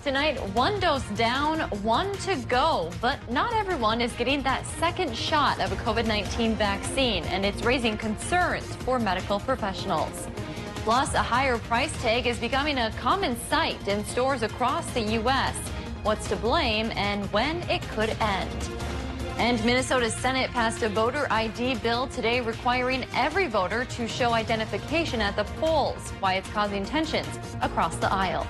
tonight, one dose down, one to go. But not everyone is getting that second shot of a COVID-19 vaccine, and it's raising concerns for medical professionals. Plus, a higher price tag is becoming a common sight in stores across the U.S. What's to blame and when it could end? And Minnesota's Senate passed a voter ID bill today requiring every voter to show identification at the polls, why it's causing tensions across the aisle.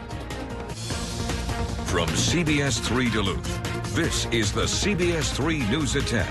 From CBS3 Duluth, this is the CBS3 News at 10.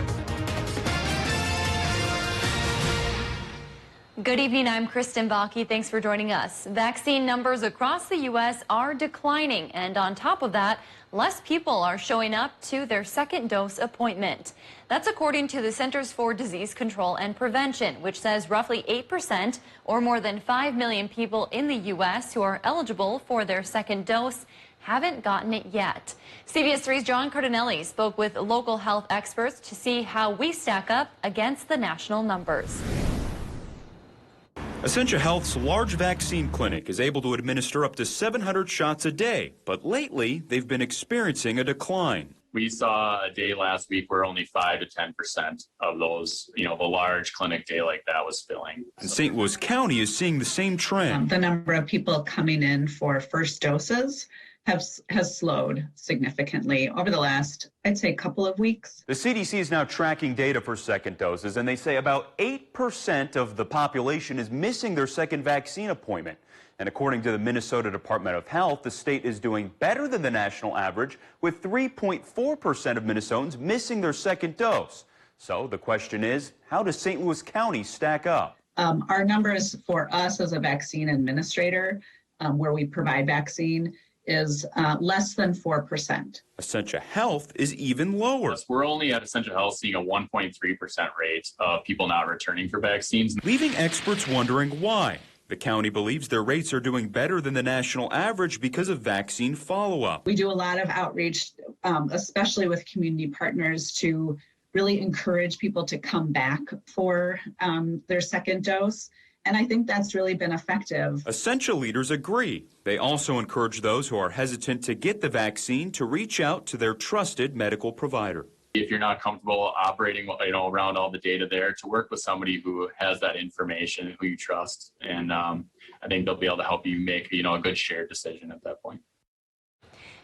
Good evening, I'm Kristen Bakke. Thanks for joining us. Vaccine numbers across the U.S. are declining, and on top of that, less people are showing up to their second dose appointment. That's according to the Centers for Disease Control and Prevention, which says roughly 8%, or more than 5 million people in the U.S. who are eligible for their second dose haven't gotten it yet. CBS3's John Cardinelli spoke with local health experts to see how we stack up against the national numbers. Essentia Health's large vaccine clinic is able to administer up to 700 shots a day, but lately they've been experiencing a decline. We saw a day last week where only 5 to 10% of those, the large clinic day like that was filling. And St. Louis County is seeing the same trend. The number of people coming in for first doses has slowed significantly over the last, I'd say, couple of weeks. The CDC is now tracking data for second doses, and they say about 8% of the population is missing their second vaccine appointment. And according to the Minnesota Department of Health, the state is doing better than the national average, with 3.4% of Minnesotans missing their second dose. So the question is, how does St. Louis County stack up? Our numbers for us as a vaccine administrator, where we provide vaccine, is less than 4%. Essentia Health is even lower. We're only at Essentia Health seeing a 1.3% rate of people not returning for vaccines, leaving experts wondering why. The county believes their rates are doing better than the national average because of vaccine follow-up. We do a lot of outreach, especially with community partners, to really encourage people to come back for their second dose. And I think that's really been effective. Essentia leaders agree. They also encourage those who are hesitant to get the vaccine to reach out to their trusted medical provider. If you're not comfortable operating, around all the data there, to work with somebody who has that information, who you trust, and I think they'll be able to help you make, a good shared decision at that point.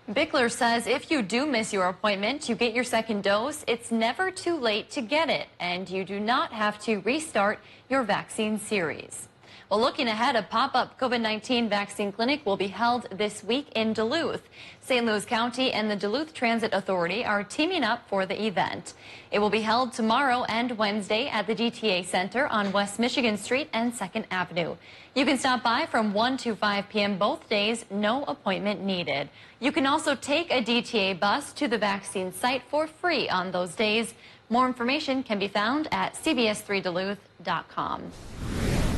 Bickler says if you do miss your appointment to get your second dose, it's never too late to get it, and you do not have to restart your vaccine series. Well, looking ahead, a pop-up COVID-19 vaccine clinic will be held this week in Duluth. St. Louis County and the Duluth Transit Authority are teaming up for the event. It will be held tomorrow and Wednesday at the DTA Center on West Michigan Street and 2nd Avenue. You can stop by from 1 to 5 p.m. both days, no appointment needed. You can also take a DTA bus to the vaccine site for free on those days. More information can be found at cbs3duluth.com.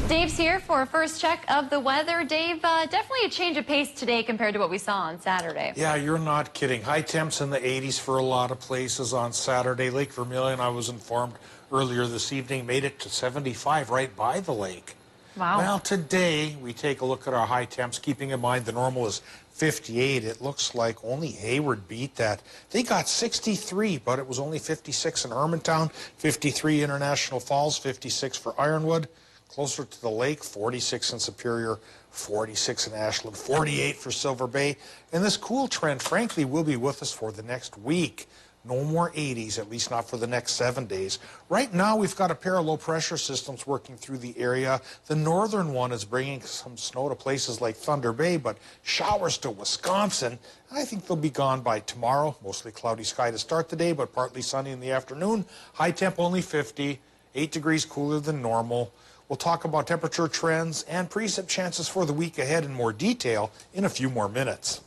Dave's here for a first check of the weather. Dave, definitely a change of pace today compared to what we saw on Saturday. Yeah, you're not kidding. High temps in the 80s for a lot of places on Saturday. Lake Vermilion, I was informed earlier this evening, made it to 75 right by the lake. Wow. Well, today we take a look at our high temps, keeping in mind the normal is 58. It looks like only Hayward beat that. They got 63, but it was only 56 in Hermantown, 53 International Falls, 56 for Ironwood. Closer to the lake, 46 in Superior, 46 in Ashland, 48 for Silver Bay. And this cool trend, frankly, will be with us for the next week. No more 80s, at least not for the next 7 days. Right now, we've got a pair of low-pressure systems working through the area. The northern one is bringing some snow to places like Thunder Bay, but showers to Wisconsin. I think they'll be gone by tomorrow. Mostly cloudy sky to start the day, but partly sunny in the afternoon. High temp only 50, 8 degrees cooler than normal. We'll talk about temperature trends and precip chances for the week ahead in more detail in a few more minutes.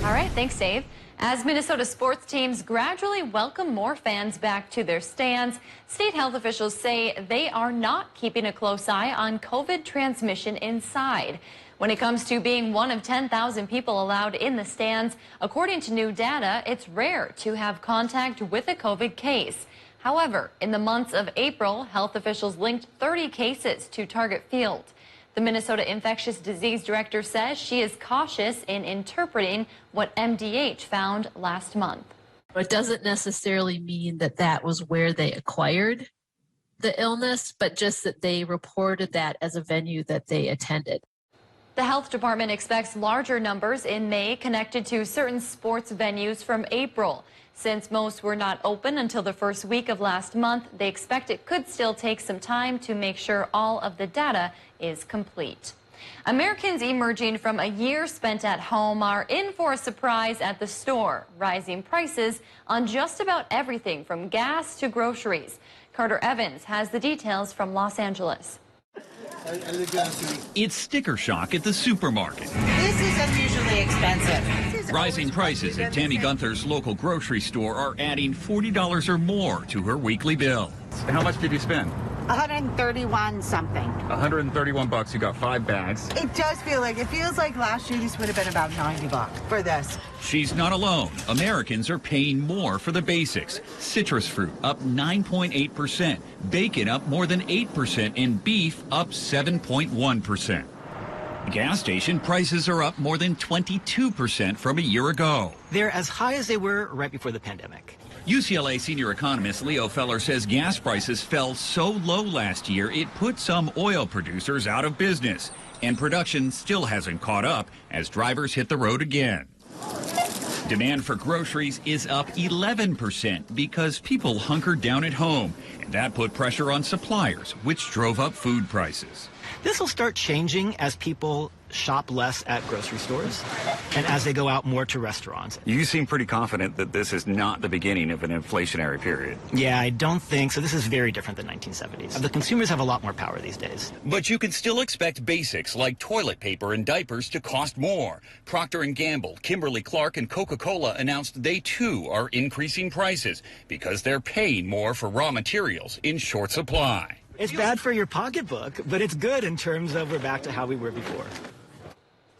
All right, thanks, Dave. As Minnesota sports teams gradually welcome more fans back to their stands, state health officials say they are not keeping a close eye on COVID transmission inside. When it comes to being one of 10,000 people allowed in the stands, according to new data, it's rare to have contact with a COVID case. However, in the months of April, health officials linked 30 cases to Target Field. The Minnesota Infectious Disease Director says she is cautious in interpreting what MDH found last month. It doesn't necessarily mean that that was where they acquired the illness, but just that they reported that as a venue that they attended. The health department expects larger numbers in May connected to certain sports venues from April. Since most were not open until the first week of last month, they expect it could still take some time to make sure all of the data is complete. Americans emerging from a year spent at home are in for a surprise at the store. Rising prices on just about everything from gas to groceries. Carter Evans has the details from Los Angeles. It's sticker shock at the supermarket. This is unusually expensive. Rising prices at Tammy Gunther's local grocery store are adding $40 or more to her weekly bill. How much did you spend? 131 something. 131 bucks. You got 5 bags. It feels like last year this would have been about 90 bucks for this. She's not alone. Americans are paying more for the basics. Citrus fruit up 9.8%, bacon up more than 8%, and beef up 7.1%. Gas station prices are up more than 22% from a year ago. They're as high as they were right before the pandemic. UCLA senior economist Leo Feller says gas prices fell so low last year it put some oil producers out of business, and production still hasn't caught up as drivers hit the road again. Demand for groceries is up 11% because people hunkered down at home, and that put pressure on suppliers, which drove up food prices. This will start changing as people shop less at grocery stores and as they go out more to restaurants. You seem pretty confident that this is not the beginning of an inflationary period. Yeah, I don't think so. This is very different than 1970s. The consumers have a lot more power these days. But you can still expect basics like toilet paper and diapers to cost more. Procter & Gamble, Kimberly-Clark, and Coca-Cola announced they too are increasing prices because they're paying more for raw materials in short supply. It's bad for your pocketbook, but it's good in terms of we're back to how we were before.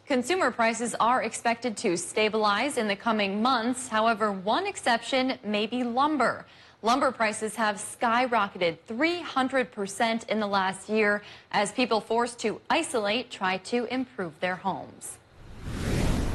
Consumer prices are expected to stabilize in the coming months. However, one exception may be lumber. Lumber prices have skyrocketed 300% in the last year as people forced to isolate try to improve their homes.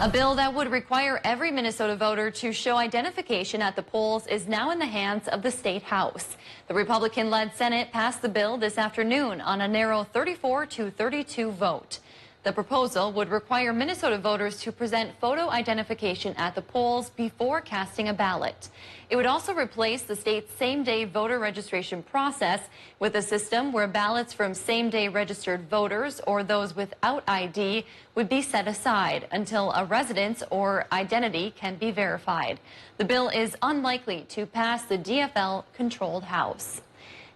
A bill that would require every Minnesota voter to show identification at the polls is now in the hands of the State House. The Republican-led Senate passed the bill this afternoon on a narrow 34-32 vote. The proposal would require Minnesota voters to present photo identification at the polls before casting a ballot. It would also replace the state's same-day voter registration process with a system where ballots from same-day registered voters or those without ID would be set aside until a residence or identity can be verified. The bill is unlikely to pass the DFL-controlled House.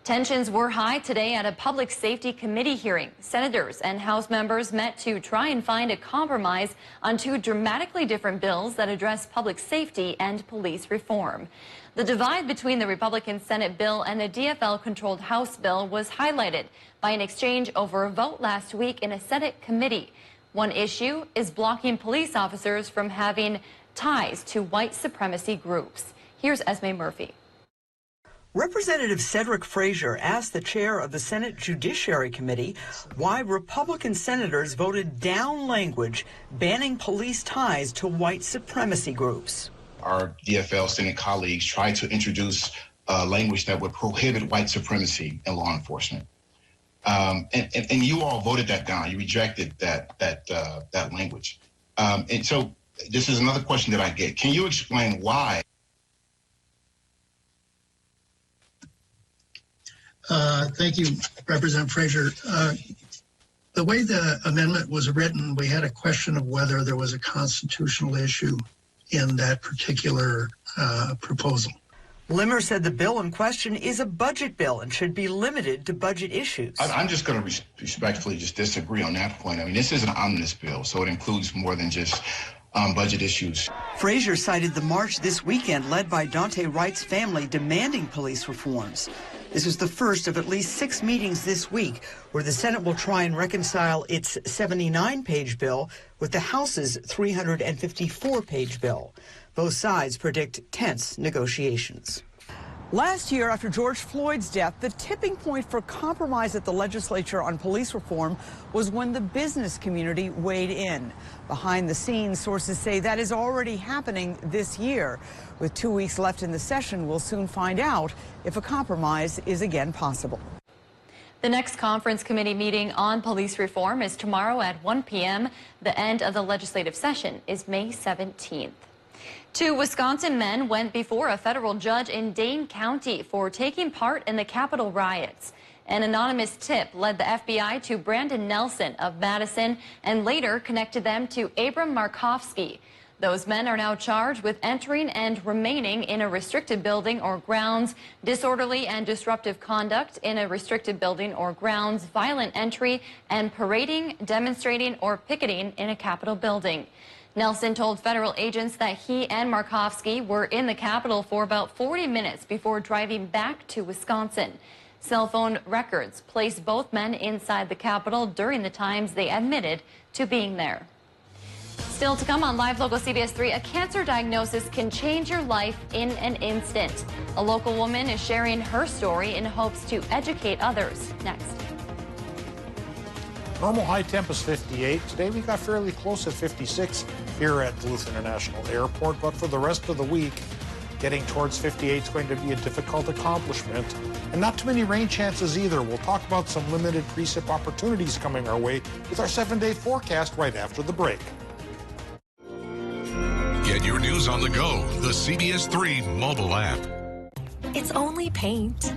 Tensions were high today at a public safety committee hearing. Senators and House members met to try and find a compromise on two dramatically different bills that address public safety and police reform. The divide between the Republican Senate bill and the DFL-controlled House bill was highlighted by an exchange over a vote last week in a Senate committee. One issue is blocking police officers from having ties to white supremacy groups. Here's Esme Murphy. Representative Cedric Frazier asked the chair of the Senate Judiciary Committee why Republican senators voted down language banning police ties to white supremacy groups. Our DFL Senate colleagues tried to introduce language that would prohibit white supremacy in law enforcement. And you all voted that down. You rejected that language. And so this is another question that I get. Can you explain why? Thank you, Representative Frazier. The way the amendment was written, we had a question of whether there was a constitutional issue in that particular proposal. Limmer said the bill in question is a budget bill and should be limited to budget issues. I'm just going to respectfully just disagree on that point. I mean, this is an omnibus bill, so it includes more than just budget issues. Frazier cited the march this weekend led by Dante Wright's family demanding police reforms. This is the first of at least 6 meetings this week where the Senate will try and reconcile its 79-page bill with the House's 354-page bill. Both sides predict tense negotiations. Last year, after George Floyd's death, the tipping point for compromise at the legislature on police reform was when the business community weighed in. Behind the scenes, sources say that is already happening this year. With 2 weeks left in the session, we'll soon find out if a compromise is again possible. The next conference committee meeting on police reform is tomorrow at 1 p.m. The end of the legislative session is May 17th. Two Wisconsin men went before a federal judge in Dane County for taking part in the Capitol riots. An anonymous tip led the FBI to Brandon Nelson of Madison and later connected them to Abram Markovsky. Those men are now charged with entering and remaining in a restricted building or grounds, disorderly and disruptive conduct in a restricted building or grounds, violent entry, and parading, demonstrating, or picketing in a Capitol building. Nelson told federal agents that he and Markovsky were in the Capitol for about 40 minutes before driving back to Wisconsin. Cell phone records place both men inside the Capitol during the times they admitted to being there. Still to come on Live Local CBS 3, a cancer diagnosis can change your life in an instant. A local woman is sharing her story in hopes to educate others. Next. Normal high temp is 58. Today we got fairly close at 56 here at Duluth International Airport, but for the rest of the week, getting towards 58 is going to be a difficult accomplishment. And not too many rain chances either. We'll talk about some limited precip opportunities coming our way with our 7-day forecast right after the break. Get your news on the go, the CBS3 mobile app. It's only paint.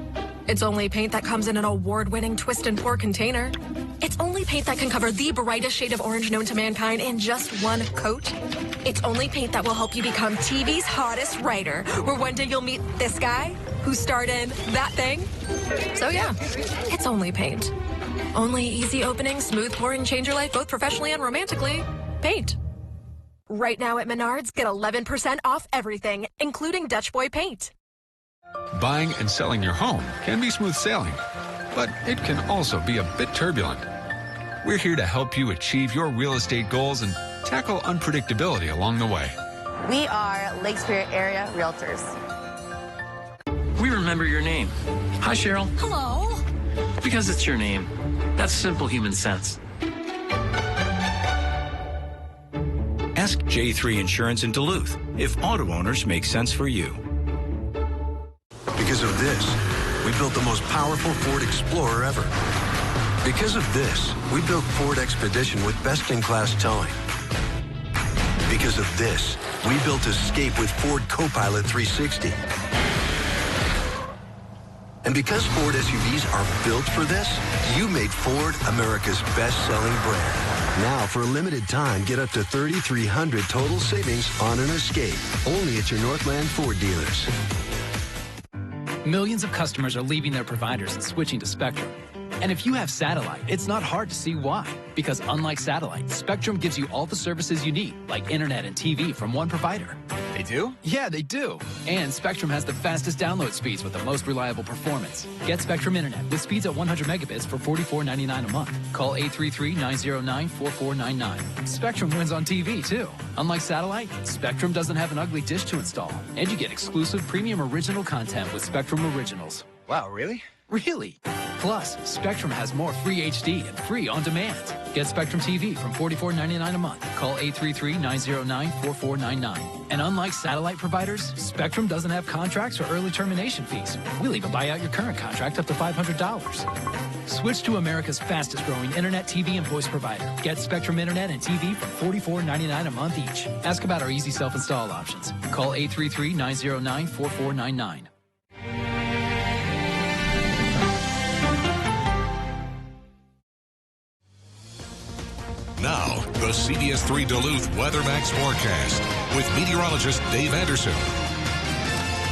It's only paint that comes in an award-winning twist and pour container. It's only paint that can cover the brightest shade of orange known to mankind in just one coat. It's only paint that will help you become TV's hottest writer, where one day you'll meet this guy who starred in that thing. So yeah, it's only paint. Only easy opening, smooth pouring, change your life both professionally and romantically. Paint. Right now at Menards, get 11% off everything, including Dutch Boy paint. Buying and selling your home can be smooth sailing, but it can also be a bit turbulent. We're here to help you achieve your real estate goals and tackle unpredictability along the way. We are Lake Superior Area Realtors. We remember your name. Hi, Cheryl. Hello. Because it's your name. That's simple human sense. Ask J3 Insurance in Duluth if auto owners make sense for you. Because of this, we built the most powerful Ford Explorer ever. Because of this, we built Ford Expedition with best-in-class towing. Because of this, we built Escape with Ford Copilot 360. And because Ford SUVs are built for this, you made Ford America's best-selling brand. Now, for a limited time, get up to $3,300 total savings on an Escape. Only at your Northland Ford dealers. Millions of customers are leaving their providers and switching to Spectrum. And if you have satellite, it's not hard to see why. Because unlike satellite, Spectrum gives you all the services you need, like internet and TV from one provider. They do? Yeah, they do. And Spectrum has the fastest download speeds with the most reliable performance. Get Spectrum Internet with speeds at 100 megabits for $44.99 a month. Call 833-909-4499. Spectrum wins on TV, too. Unlike satellite, Spectrum doesn't have an ugly dish to install. And you get exclusive premium original content with Spectrum Originals. Wow, really? Really? Plus, Spectrum has more free HD and free on demand. Get Spectrum TV from $44.99 a month. Call 833-909-4499. And unlike satellite providers, Spectrum doesn't have contracts or early termination fees. We'll even buy out your current contract up to $500. Switch to America's fastest growing internet, TV, and voice provider. Get Spectrum Internet and TV for $44.99 a month each. Ask about our easy self-install options. Call 833-909-4499. Now, the CBS3 Duluth WeatherMax forecast with meteorologist Dave Anderson.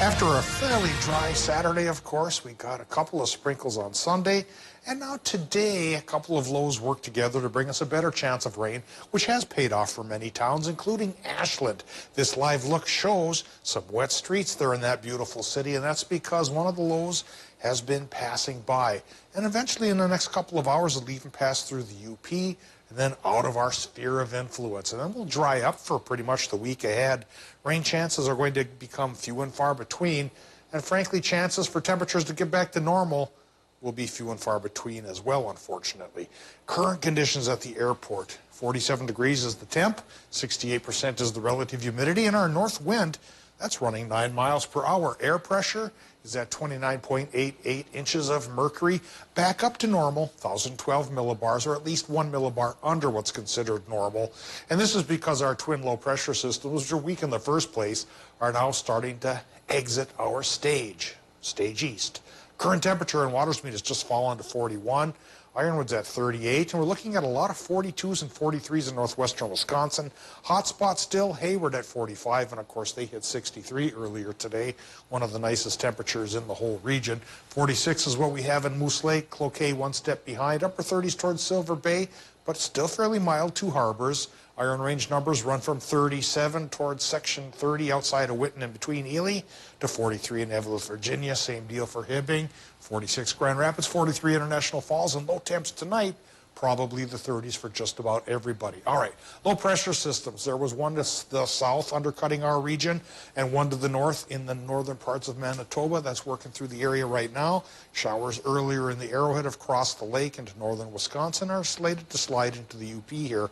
After a fairly dry Saturday, of course, we got a couple of sprinkles on Sunday. And now today, a couple of lows work together to bring us a better chance of rain, which has paid off for many towns, including Ashland. This live look shows some wet streets there in that beautiful city, and that's because one of the lows has been passing by. And eventually, in the next couple of hours, it'll even pass through the UP and then out of our sphere of influence. And then we'll dry up for pretty much the week ahead. Rain chances are going to become few and far between. And frankly, chances for temperatures to get back to normal will be few and far between as well, unfortunately. Current conditions at the airport. 47 degrees is the temp, 68% is the relative humidity, and our north wind, that's running 9 miles per hour. Air pressure is at 29.88 inches of mercury, back up to normal, 1,012 millibars, or at least 1 millibar under what's considered normal. And this is because our twin low pressure systems, which are weak in the first place, are now starting to exit our stage east. Current temperature in Watersmeet has just fallen to 41. Ironwood's at 38, and we're looking at a lot of 42s and 43s in northwestern Wisconsin. Hot spot still, Hayward at 45, and of course they hit 63 earlier today, one of the nicest temperatures in the whole region. 46 is what we have in Moose Lake, Cloquet one step behind, upper 30s towards Silver Bay, but still fairly mild, 2 harbors. Iron Range numbers run from 37 towards Section 30 outside of Whitten and between Ely to 43 in Evelyn, Virginia. Same deal for Hibbing. 46 Grand Rapids, 43 International Falls, and low temps tonight, probably the 30s for just about everybody. All right, low pressure systems. There was one to the south undercutting our region and one to the north in the northern parts of Manitoba. That's working through the area right now. Showers earlier in the Arrowhead have crossed the lake into northern Wisconsin, are slated to slide into the UP here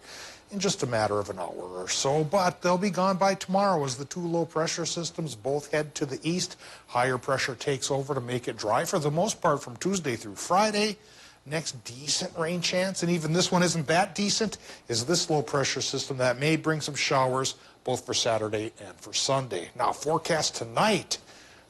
in just a matter of an hour or so, but they'll be gone by tomorrow as the 2 low pressure systems both head to the east. Higher pressure takes over to make it dry for the most part from Tuesday through Friday. Next decent rain chance, and even this one isn't that decent, is this low pressure system that may bring some showers both for Saturday and for Sunday. Now, forecast tonight.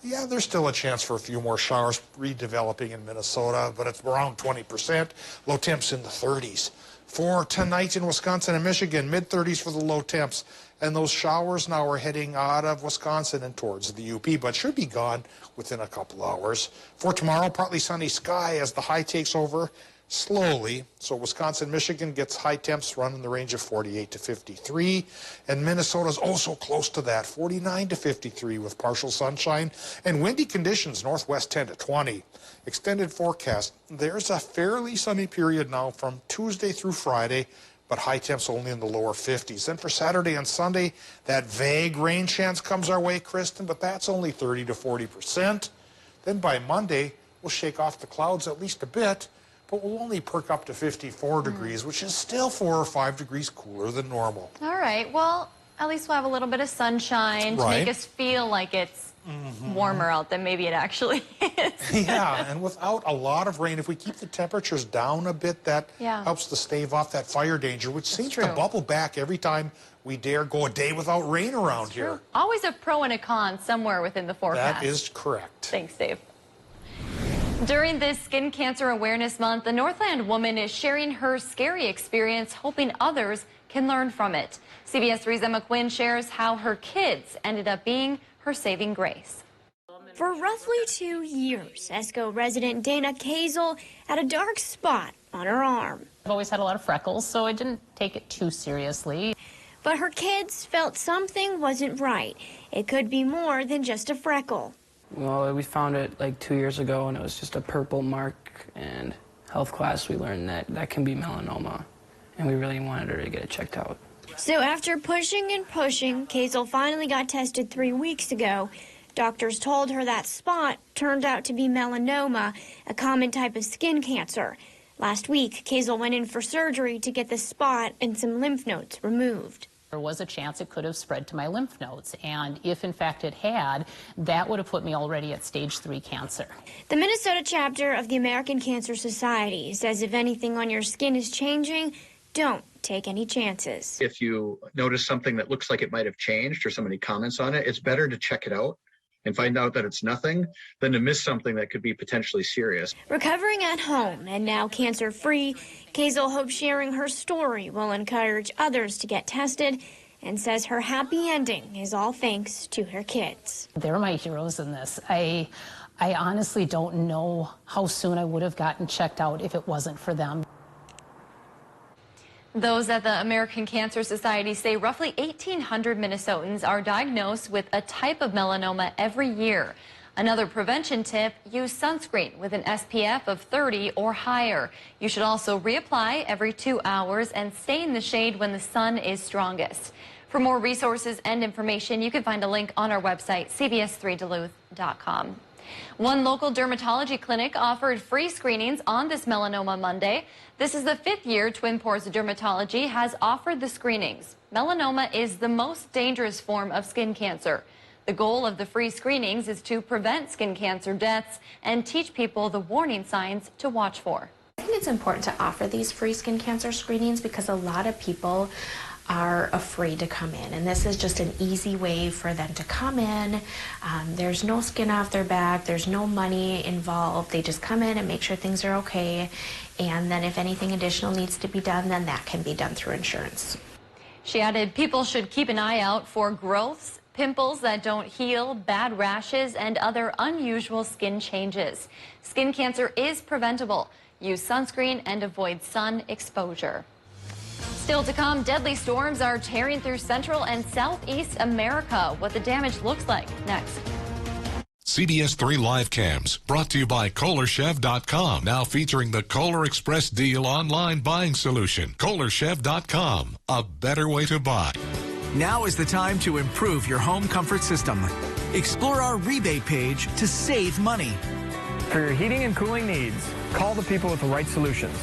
Yeah, there's still a chance for a few more showers redeveloping in Minnesota, but it's around 20%. Low temps in the 30s. For tonight in Wisconsin and Michigan, mid-30s for the low temps. And those showers now are heading out of Wisconsin and towards the UP, but should be gone within a couple hours. For tomorrow, partly sunny sky as the high takes over slowly. So Wisconsin, Michigan gets high temps run in the range of 48 to 53. And Minnesota's also close to that, 49 to 53 with partial sunshine. And windy conditions, northwest 10 to 20. Extended forecast, there's a fairly sunny period now from Tuesday through Friday, but high temps only in the lower 50s. Then for Saturday and Sunday, that vague rain chance comes our way, Kristen, but that's only 30 to 40%. Then by Monday, we'll shake off the clouds at least a bit, but we'll only perk up to 54 degrees, which is still 4 or 5 degrees cooler than normal. All right, well, at least we'll have a little bit of sunshine to make us feel like it's warmer out than maybe it actually is. Yeah, and without a lot of rain, if we keep the temperatures down a bit, that helps to stave off that fire danger, which seems to bubble back every time we dare go a day without rain around here. Always a pro and a con somewhere within the forecast. That is correct. Thanks, Dave. During this Skin Cancer Awareness Month, a Northland woman is sharing her scary experience, hoping others can learn from it. CBS3's Emma Quinn shares how her kids ended up being her saving grace. For roughly 2 years, Esco resident Dana Kazel had a dark spot on her arm. I've always had a lot of freckles, so I didn't take it too seriously. But her kids felt something wasn't right. It could be more than just a freckle. Well, we found it like 2 years ago, and it was just a purple mark. And health class, we learned that that can be melanoma, and we really wanted her to get it checked out. So after pushing and pushing, Kazel finally got tested 3 weeks ago. Doctors told her that spot turned out to be melanoma, a common type of skin cancer. Last week, Kazel went in for surgery to get the spot and some lymph nodes removed. There was a chance it could have spread to my lymph nodes, and if in fact it had, that would have put me already at stage 3 cancer. The Minnesota chapter of the American Cancer Society says if anything on your skin is changing, don't take any chances. If you notice something that looks like it might have changed or somebody comments on it, it's better to check it out and find out that it's nothing than to miss something that could be potentially serious. Recovering at home and now cancer-free, Kazel hopes sharing her story will encourage others to get tested and says her happy ending is all thanks to her kids. They're my heroes in this. I honestly don't know how soon I would have gotten checked out if it wasn't for them. Those at the American Cancer Society say roughly 1,800 Minnesotans are diagnosed with a type of melanoma every year. Another prevention tip, use sunscreen with an SPF of 30 or higher. You should also reapply every 2 hours and stay in the shade when the sun is strongest. For more resources and information, you can find a link on our website, CBS3Duluth.com. One local dermatology clinic offered free screenings on this melanoma Monday. This is the 5th year Twin Ports Dermatology has offered the screenings. Melanoma is the most dangerous form of skin cancer. The goal of the free screenings is to prevent skin cancer deaths and teach people the warning signs to watch for. I think it's important to offer these free skin cancer screenings because a lot of people are afraid to come in, and this is just an easy way for them to come in. There's no skin off their back, there's no money involved. They just come in and make sure things are okay, and then if anything additional needs to be done, then that can be done through insurance. She added people should keep an eye out for growths, pimples that don't heal, bad rashes, and other unusual skin changes. Skin cancer is preventable. Use sunscreen and avoid sun exposure. Still to come, deadly storms are tearing through Central and Southeast America. What the damage looks like next. CBS3 Live Cams, brought to you by KohlerChev.com, now featuring the Kohler Express Deal online buying solution. KohlerChev.com, a better way to buy. Now is the time to improve your home comfort system. Explore our rebate page to save money. For your heating and cooling needs, call the people with the right solutions.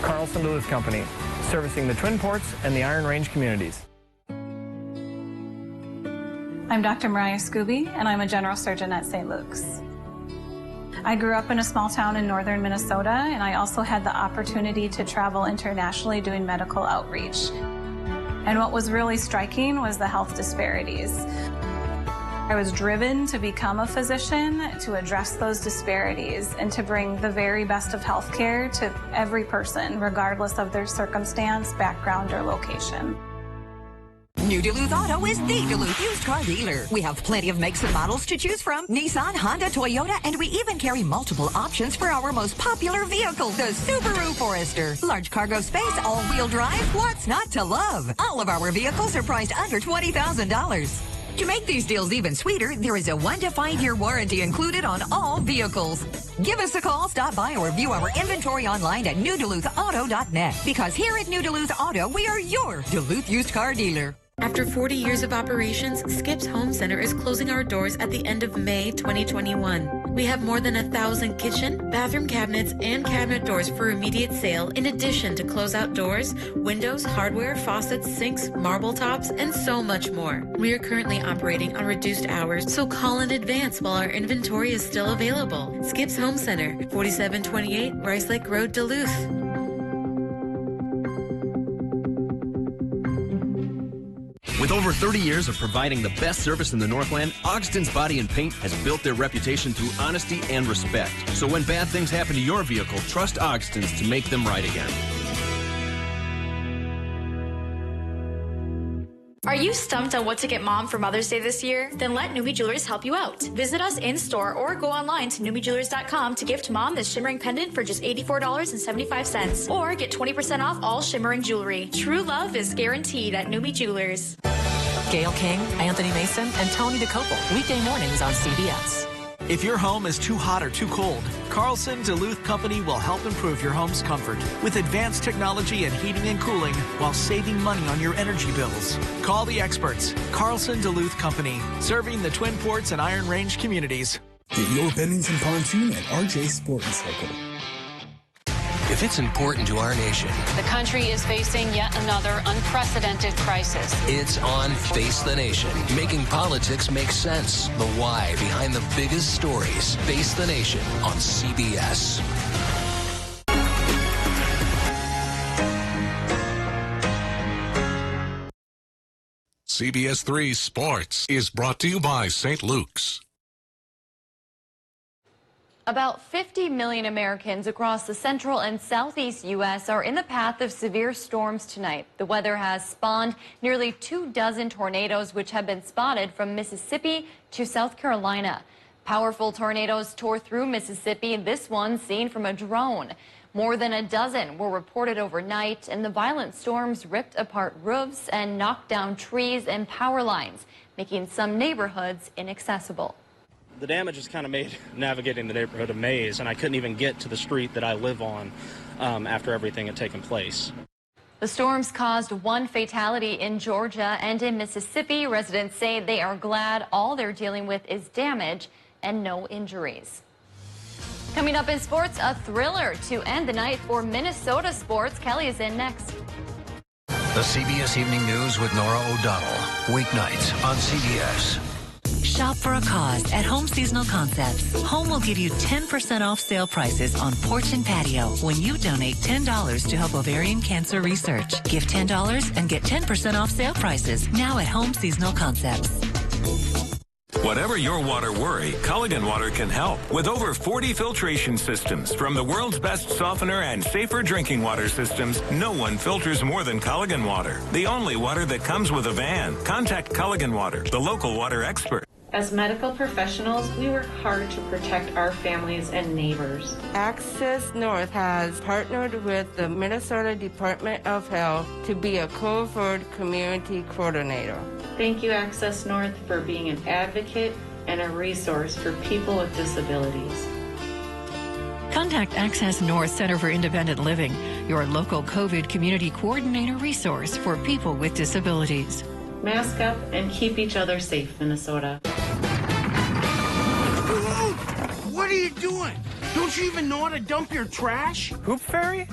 Carlson Duluth Company, servicing the Twin Ports and the Iron Range communities. I'm Dr. Mariah Scooby, and I'm a general surgeon at St. Luke's. I grew up in a small town in northern Minnesota, and I also had the opportunity to travel internationally doing medical outreach. And what was really striking was the health disparities. I was driven to become a physician to address those disparities and to bring the very best of healthcare to every person, regardless of their circumstance, background, or location. New Duluth Auto is the Duluth used car dealer. We have plenty of makes and models to choose from. Nissan, Honda, Toyota, and we even carry multiple options for our most popular vehicle, the Subaru Forester. Large cargo space, all-wheel drive, what's not to love? All of our vehicles are priced under $20,000. To make these deals even sweeter, there is a 1 to 5 year warranty included on all vehicles. Give us a call, stop by, or view our inventory online at newduluthauto.net. Because here at New Duluth Auto, we are your Duluth used car dealer. After 40 years of operations, Skip's Home Center is closing our doors at the end of May 2021. We have more than 1,000 kitchen, bathroom cabinets, and cabinet doors for immediate sale, in addition to closeout doors, windows, hardware, faucets, sinks, marble tops, and so much more. We are currently operating on reduced hours, so call in advance while our inventory is still available. Skip's Home Center, 4728 Rice Lake Road, Duluth. With over 30 years of providing the best service in the Northland, Ogston's Body and Paint has built their reputation through honesty and respect. So when bad things happen to your vehicle, trust Ogston's to make them right again. Are you stumped on what to get Mom for Mother's Day this year? Then let Numi Jewelers help you out. Visit us in-store or go online to NumiJewelers.com to gift Mom this shimmering pendant for just $84.75. Or get 20% off all shimmering jewelry. True love is guaranteed at Numi Jewelers. Gail King, Anthony Mason, and Tony DeCoppel. Weekday mornings on CBS. If your home is too hot or too cold, Carlson Duluth Company will help improve your home's comfort with advanced technology and heating and cooling while saving money on your energy bills. Call the experts. Carlson Duluth Company, serving the Twin Ports and Iron Range communities. Get your Bennington pontoon at RJ Sport and Cycle. If it's important to our nation, the country is facing yet another unprecedented crisis. It's on Face the Nation, making politics make sense. The why behind the biggest stories. Face the Nation on CBS. CBS3 Sports is brought to you by St. Luke's. About 50 million Americans across the central and southeast U.S. are in the path of severe storms tonight. The weather has spawned nearly 24 tornadoes, which have been spotted from Mississippi to South Carolina. Powerful tornadoes tore through Mississippi, this one seen from a drone. More than a dozen were reported overnight, and the violent storms ripped apart roofs and knocked down trees and power lines, making some neighborhoods inaccessible. The damage has kind of made navigating the neighborhood a maze, and I couldn't even get to the street that I live on after everything had taken place. The storms caused one fatality in Georgia and in Mississippi. Residents say they are glad all they're dealing with is damage and no injuries. Coming up in sports, a thriller to end the night for Minnesota sports. Kelly is in next. The CBS Evening News with Nora O'Donnell. Weeknights on CBS. Shop for a cause at Home Seasonal Concepts. Home will give you 10% off sale prices on porch and patio when you donate $10 to help ovarian cancer research. Give $10 and get 10% off sale prices now at Home Seasonal Concepts. Whatever your water worry, Culligan Water can help. With over 40 filtration systems, from the world's best softener and safer drinking water systems, no one filters more than Culligan Water. The only water that comes with a van. Contact Culligan Water, the local water expert. As medical professionals, we work hard to protect our families and neighbors. Access North has partnered with the Minnesota Department of Health to be a COVID community coordinator. Thank you, Access North, for being an advocate and a resource for people with disabilities. Contact Access North Center for Independent Living, your local COVID community coordinator resource for people with disabilities. Mask up and keep each other safe, Minnesota. What are you doing? Don't you even know how to dump your trash? Poop fairy?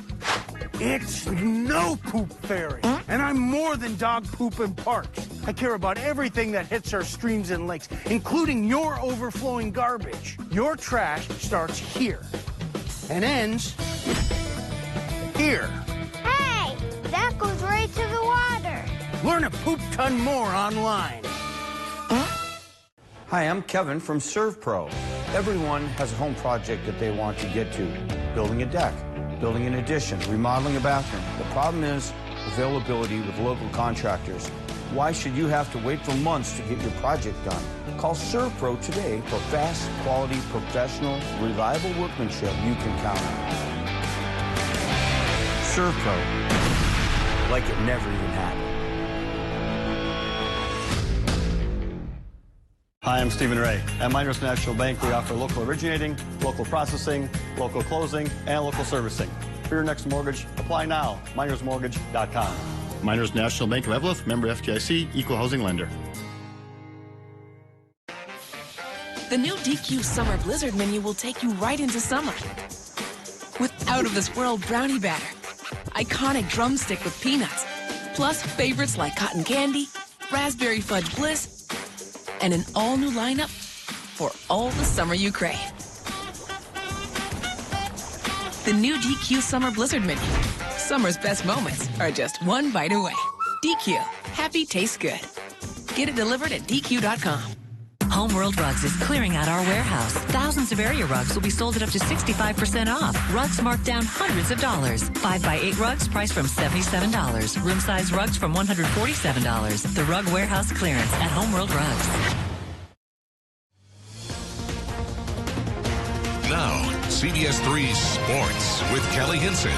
It's no poop fairy. And I'm more than dog poop and parks. I care about everything that hits our streams and lakes, including your overflowing garbage. Your trash starts here and ends here. Hey, that goes right to the water. Learn a poop ton more online. Hi, I'm Kevin from ServPro. Everyone has a home project that they want to get to. Building a deck, building an addition, remodeling a bathroom. The problem is availability with local contractors. Why should you have to wait for months to get your project done? Call ServPro today for fast, quality, professional, reliable workmanship you can count on. ServPro, like it never even happened. Hi, I'm Stephen Ray. At Miners National Bank, we offer local originating, local processing, local closing, and local servicing. For your next mortgage, apply now. minersmortgage.com. Miners National Bank of Evelyn, member FDIC, equal housing lender. The new DQ Summer Blizzard menu will take you right into summer. With out-of-this-world brownie batter, iconic drumstick with peanuts, plus favorites like cotton candy, raspberry fudge bliss, and an all-new lineup for all the summer you crave. The new DQ Summer Blizzard menu. Summer's best moments are just one bite away. DQ. Happy tastes good. Get it delivered at DQ.com. Homeworld Rugs is clearing out our warehouse. Thousands of area rugs will be sold at up to 65% off. Rugs marked down hundreds of dollars. 5x8 rugs priced from $77. Room size rugs from $147. The Rug Warehouse clearance at Homeworld Rugs. Now, CBS 3 Sports with Kelly Hinson.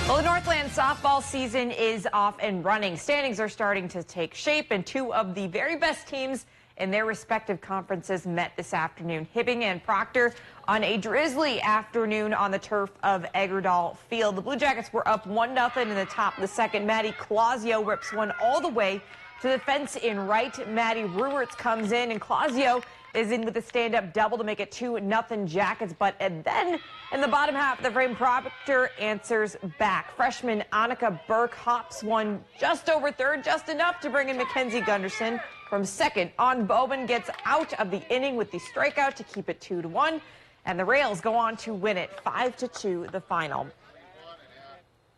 Well, the Northland softball season is off and running. Standings are starting to take shape, and two of the very best teams in their respective conferences met this afternoon. Hibbing and Proctor on a drizzly afternoon on the turf of Eggerdahl Field. The Blue Jackets were up 1-0 in the top of the second. Maddie Clausio rips one all the way to the fence in right. Maddie Ruertz comes in, and Clausio is in with a stand-up double to make it 2-0 Jackets. But and then in the bottom half of the frame, Proctor answers back. Freshman Annika Burke hops one just over third, just enough to bring in Mackenzie Gunderson from second on. Bowman gets out of the inning with the strikeout to keep it 2-1, and the Rails go on to win it 5-2 the final.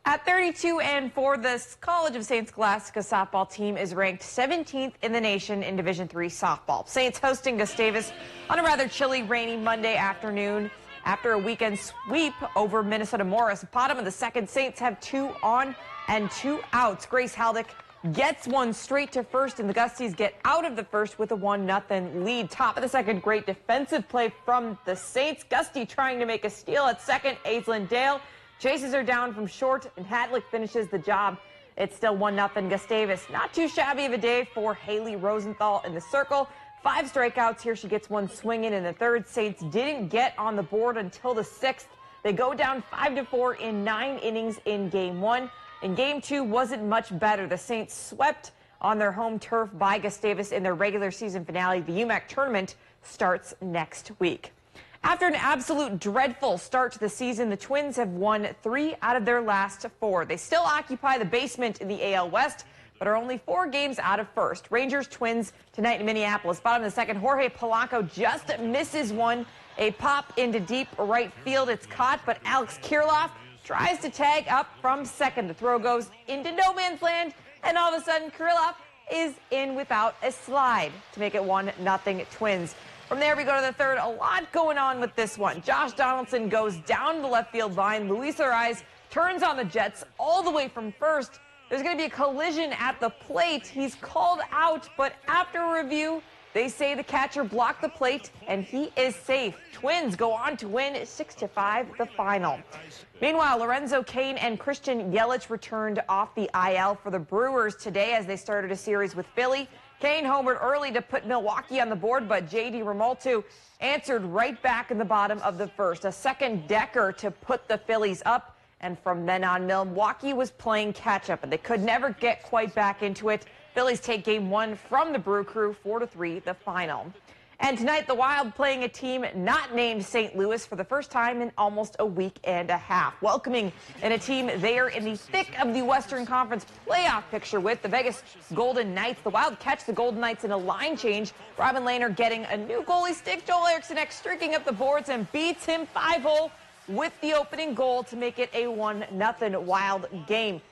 At 32-4, the College of St. Scholastica softball team is ranked 17th in the nation in Division III softball. Saints hosting Gustavus on a rather chilly, rainy Monday afternoon after a weekend sweep over Minnesota Morris. Bottom of the second, Saints have 2 on and 2 outs. Grace Haldick gets one straight to first, and the Gusties get out of the first with a 1-0 lead. Top of the second, great defensive play from the Saints. Gusty trying to make a steal at second. Aislinn Dale chases her down from short, and Hadlick finishes the job. It's still 1-0 Gustavus. Not too shabby of a day for Haley Rosenthal in the circle. 5 strikeouts here. She gets one swinging in the third. Saints didn't get on the board until the 6th. They go down 5-4 in 9 innings in game 1. And Game 2 wasn't much better. The Saints swept on their home turf by Gustavus in their regular season finale. The UMAC tournament starts next week. After an absolute dreadful start to the season, the Twins have won 3 out of their last 4. They still occupy the basement in the AL West, but are only 4 games out of first. Rangers Twins tonight in Minneapolis. Bottom of the second, Jorge Polanco just misses one. A pop into deep right field. It's caught, but Alex Kirilloff tries to tag up from second. The throw goes into no man's land, and all of a sudden, Kirilloff is in without a slide to make it 1-0 Twins. From there, we go to the third. A lot going on with this one. Josh Donaldson goes down the left field line. Luis Ariz turns on the Jets all the way from first. There's going to be a collision at the plate. He's called out, but after review, they say the catcher blocked the plate, and he is safe. Twins go on to win 6-5 the final. Meanwhile, Lorenzo Cain and Christian Yelich returned off the IL for the Brewers today as they started a series with Philly. Cain homered early to put Milwaukee on the board, but J.D. Realmuto answered right back in the bottom of the first. A second decker to put the Phillies up, and from then on, Milwaukee was playing catch-up, and they could never get quite back into it. Phillies take Game 1 from the Brew Crew, 4-3 the final. And tonight, the Wild playing a team not named St. Louis for the first time in almost a week and a half. Welcoming in a team there in the thick of the Western Conference playoff picture with the Vegas Golden Knights. The Wild catch the Golden Knights in a line change. Robin Lehner getting a new goalie stick. Joel Eriksson streaking up the boards and beats him 5-0 with the opening goal to make it a 1-0 Wild game.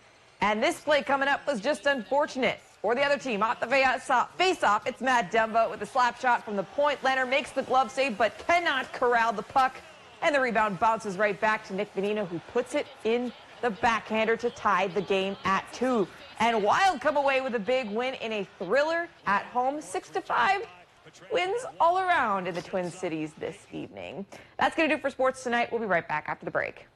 And this play coming up was just unfortunate for the other team. Off the face-off, it's Matt Dumba with a slap shot from the point. Leonard makes the glove save, but cannot corral the puck. And the rebound bounces right back to Nick Bonino, who puts it in the backhander to tie the game at 2. And Wild come away with a big win in a thriller at home, 6-5. Wins all around in the Twin Cities this evening. That's going to do for sports tonight. We'll be right back after the break.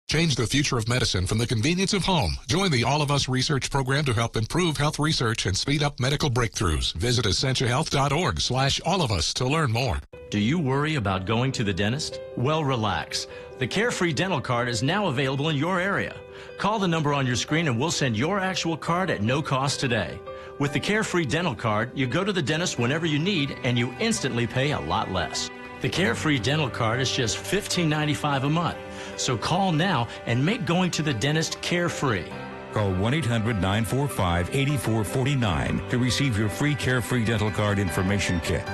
Change the future of medicine from the convenience of home. Join the All of Us research program to help improve health research and speed up medical breakthroughs. Visit essentialhealth.org/allofus to learn more. Do you worry about going to the dentist? Well, relax. The Carefree Dental Card is now available in your area. Call the number on your screen and we'll send your actual card at no cost today. With the Carefree Dental Card, you go to the dentist whenever you need and you instantly pay a lot less. The Carefree Dental Card is just $15.95 a month. So call now and make going to the dentist carefree. Call 1-800-945-8449 to receive your free Carefree Dental Card information kit.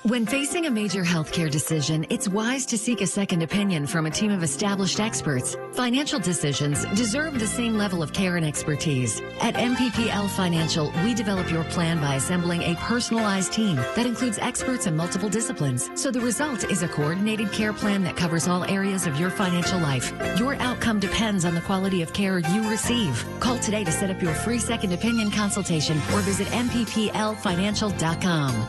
When facing a major healthcare decision, it's wise to seek a second opinion from a team of established experts. Financial decisions deserve the same level of care and expertise. At MPPL Financial, we develop your plan by assembling a personalized team that includes experts in multiple disciplines. So the result is a coordinated care plan that covers all areas of your financial life. Your outcome depends on the quality of care you receive. Call today to set up your free second opinion consultation or visit MPPLFinancial.com.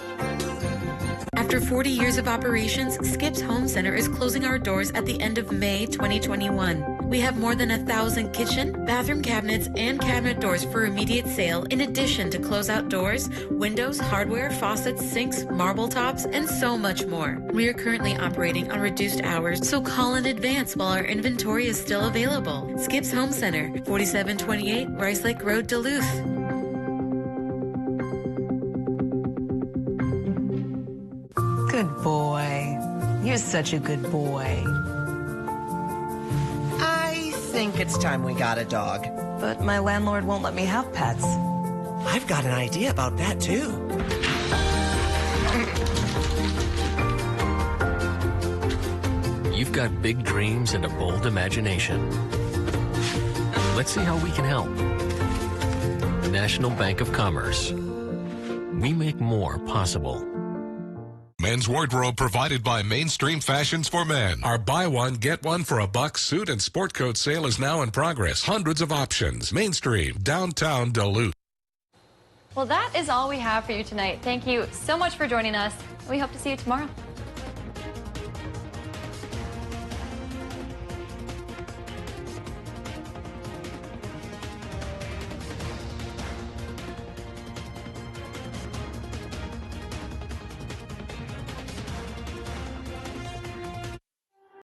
After 40 years of operations, Skips Home Center is closing our doors at the end of May 2021. We have more than 1,000 kitchen, bathroom cabinets, and cabinet doors for immediate sale, in addition to closeout doors, windows, hardware, faucets, sinks, marble tops, and so much more. We are currently operating on reduced hours, so call in advance while our inventory is still available. Skips Home Center, 4728 Rice Lake Road, Duluth. Good boy. You're such a good boy. I think it's time we got a dog. But my landlord won't let me have pets. I've got an idea about that, too. You've got big dreams and a bold imagination. Let's see how we can help. National Bank of Commerce. We make more possible. Men's wardrobe provided by Mainstream Fashions for Men. Our buy one, get one for $1 suit and sport coat sale is now in progress. Hundreds of options. Mainstream, downtown Duluth. Well, that is all we have for you tonight. Thank you so much for joining us. We hope to see you tomorrow.